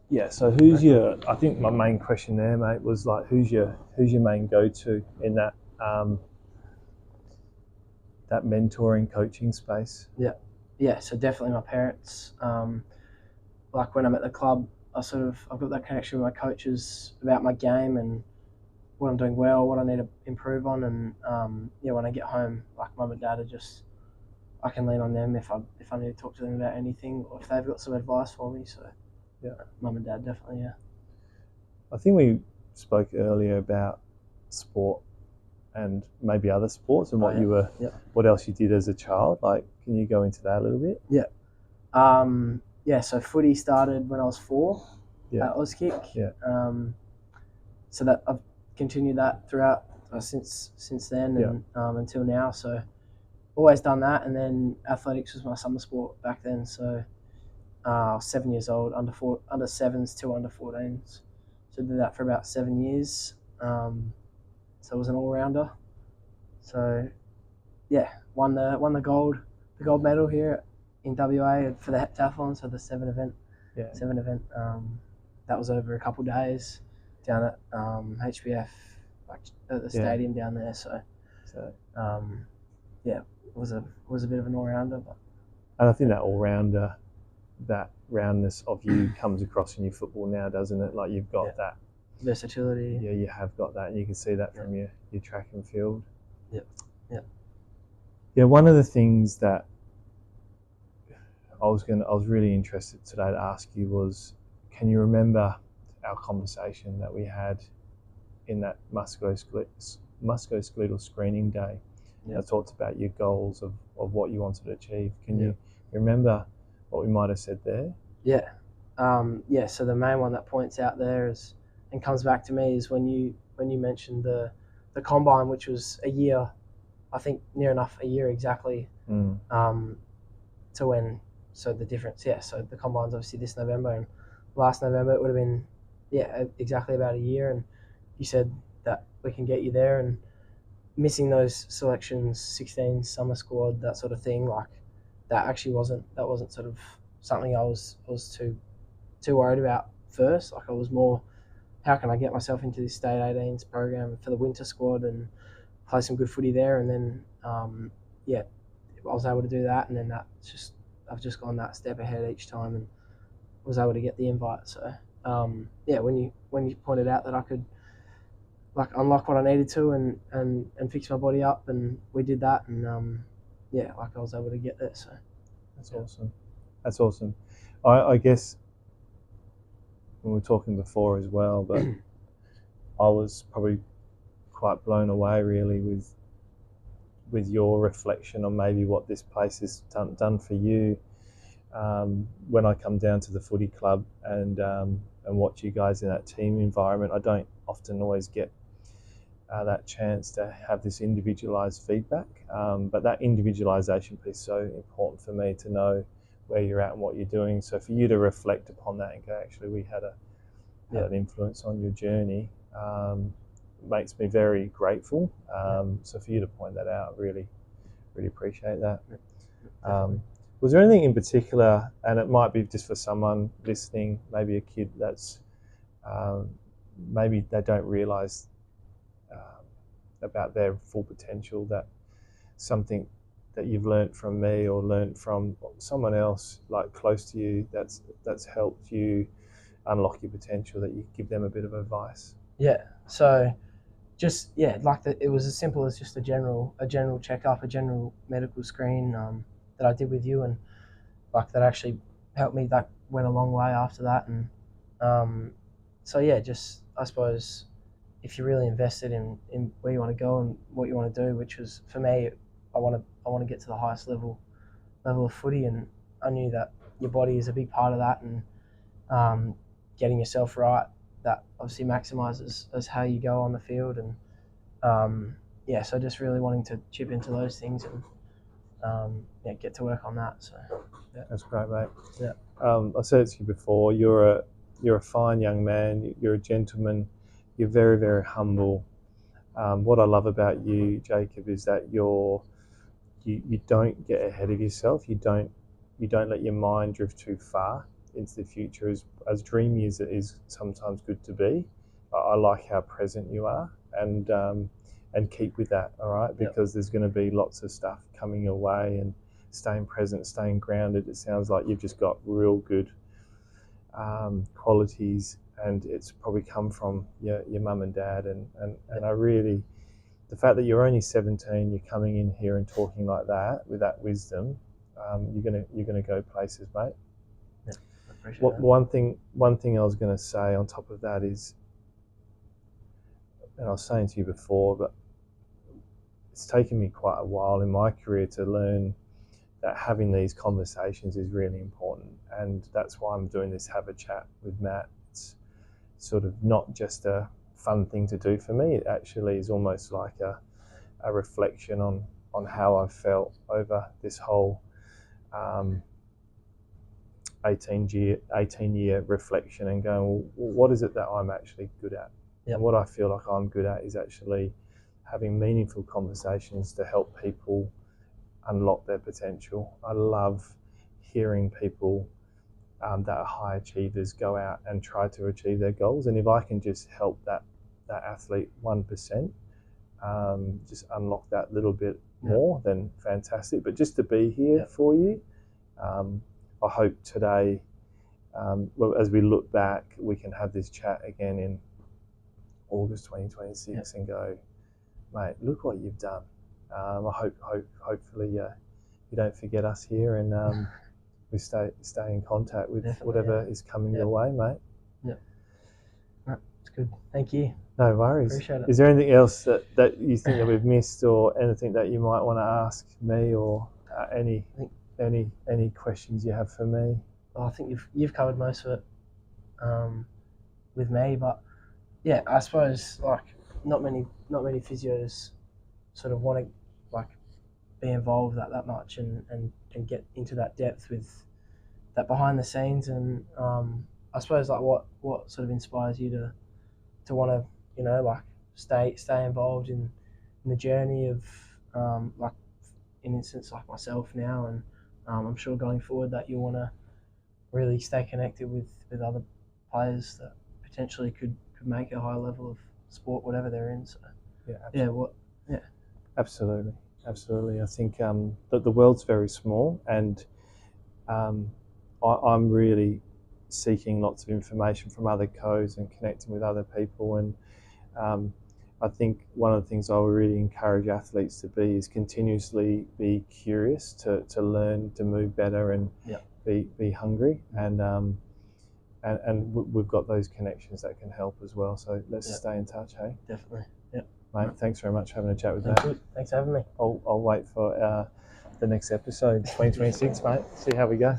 Yeah. So who's your? I think my main question there, mate, was like, who's your main go-to in that mentoring coaching space? Yeah. So definitely my parents. Like when I'm at the club, I've got that connection with my coaches about my game and what I'm doing well, what I need to improve on, and when I get home, like mum and dad are just I can lean on them if I need to talk to them about anything or if they've got some advice for me. So Yeah. mum and dad definitely, yeah. I think we spoke earlier about sport and maybe other sports and Oh yeah, yeah, what else you did as a child. Like, can you go into that a little bit? yeah. Yeah. So footy started when I was 4 Yeah. at Auskick. Yeah. So that I've continued that throughout since then Yeah. and until now. So always done that, and then athletics was my summer sport back then. So I was 7 years old, under sevens to under 14s. So did that for about 7 years. So I was an all rounder. So yeah, won the gold medal here in WA for the heptathlon, so the Yeah. seven event. That was over a couple of days down at HBF, like at the Yeah. stadium down there. So So, yeah, it was a bit of an all rounder, but and I think that roundness of you comes across in your football now, doesn't it? Like you've got yeah, that. versatility. Yeah, you have got that, and you can see that from your track and field. Yeah, yeah, Yeah, one of the things that I was really interested today to ask you was, can you remember our conversation that we had in that musculoskeletal screening day? yeah, I talked about your goals of what you wanted to achieve. Can yeah. you remember what we might have said there? Yeah. Yeah. So the main one that points out there is and comes back to me is when you mentioned the combine, which was a year, I think near enough a year exactly Mm. um, to when. So the difference, yeah. So the combine's obviously this November, and last November it would have been, yeah, exactly about a year. And you said that we can get you there, and missing those selections, 16 summer squad, that sort of thing, like that wasn't sort of something I was too worried about first. Like I was more, how can I get myself into this state 18s program for the winter squad and play some good footy there, and then yeah, I was able to do that, and then I've just gone that step ahead each time and was able to get the invite. So yeah, when you pointed out that I could like unlock what I needed to and fix my body up, and we did that, and yeah, like I was able to get there. So That's yeah, awesome. That's awesome. I guess we were talking before as well, but I was probably quite blown away really with your reflection on maybe what this place has done for you. When I come down to the footy club and watch you guys in that team environment, I don't often always get that chance to have this individualized feedback. But that individualization piece is so important for me to know where you're at and what you're doing. So for you to reflect upon that and go, actually, we had an influence on your journey, makes me very grateful. So for you to point that out, really, really appreciate that. Was there anything in particular, and it might be just for someone listening, maybe a kid that's maybe they don't realise about their full potential, that something that you've learned from me or learned from someone else like close to you that's helped you unlock your potential, that you give them a bit of advice? yeah. So just yeah, like it was as simple as just a general checkup, a general medical screen that I did with you, and like that actually helped me. That went a long way after that, and so yeah, just I suppose if you're really invested in where you want to go and what you want to do, which was for me, I want to get to the highest level of footy, and I knew that your body is a big part of that, and getting yourself right, that obviously maximizes as how you go on the field, and yeah, so just really wanting to chip into those things and yeah, get to work on that. So yeah, That's great, mate. yeah, I said it to you before. You're a fine young man. You're a gentleman. You're very, very humble. What I love about you, Jacob, is that you don't get ahead of yourself. You don't let your mind drift too far. into the future, as dreamy as it is sometimes good to be. I like how present you are, and keep with that, all right? Because there's going to be lots of stuff coming your way, and staying present, staying grounded. It sounds like you've just got real good qualities, and it's probably come from your mum and dad, and I really, the fact that you're only 17, you're coming in here and talking like that with that wisdom, you're gonna go places, mate. Yeah, I appreciate that. One thing I was going to say on top of that is, and I was saying to you before, but it's taken me quite a while in my career to learn that having these conversations is really important, and that's why I'm doing this Have a Chat with Matt. It's sort of not just a fun thing to do for me. It actually is almost like a reflection on how I've felt over this whole 18-year reflection, and going, well, what is it that I'm actually good at? Yep. And what I feel like I'm good at is actually having meaningful conversations to help people unlock their potential. I love hearing people that are high achievers go out and try to achieve their goals, and if I can just help that athlete 1%, just unlock that little bit more, then fantastic. But just to be here for you, I hope today, well, as we look back, we can have this chat again in August 2026 and go, mate, look what you've done. Hopefully you don't forget us here, and we stay in contact with whatever is coming your way, mate. Yeah, that's good. Thank you. No worries. Appreciate it. Is there anything else that you think that we've missed, or anything that you might want to ask me, or any questions you have for me? Well, I think you've covered most of it with me, but yeah, I suppose like not many physios sort of want to like be involved that much and get into that depth with that behind the scenes, and I suppose like what sort of inspires you to want to, you know, like stay involved in the journey of like, in instance like myself now, and I'm sure going forward that you want to really stay connected with other players that potentially could make a high level of sport, whatever they're in. So Absolutely. I think that the world's very small, and I'm really seeking lots of information from other codes and connecting with other people, and I think one of the things I would really encourage athletes to be is continuously be curious, to learn, to move better, and be hungry, and we've got those connections that can help as well. So let's stay in touch, hey? Definitely. Yep. Mate, thanks very much for having a chat with me. Thanks for having me. I'll wait for the next episode, 2026, mate. See how we go.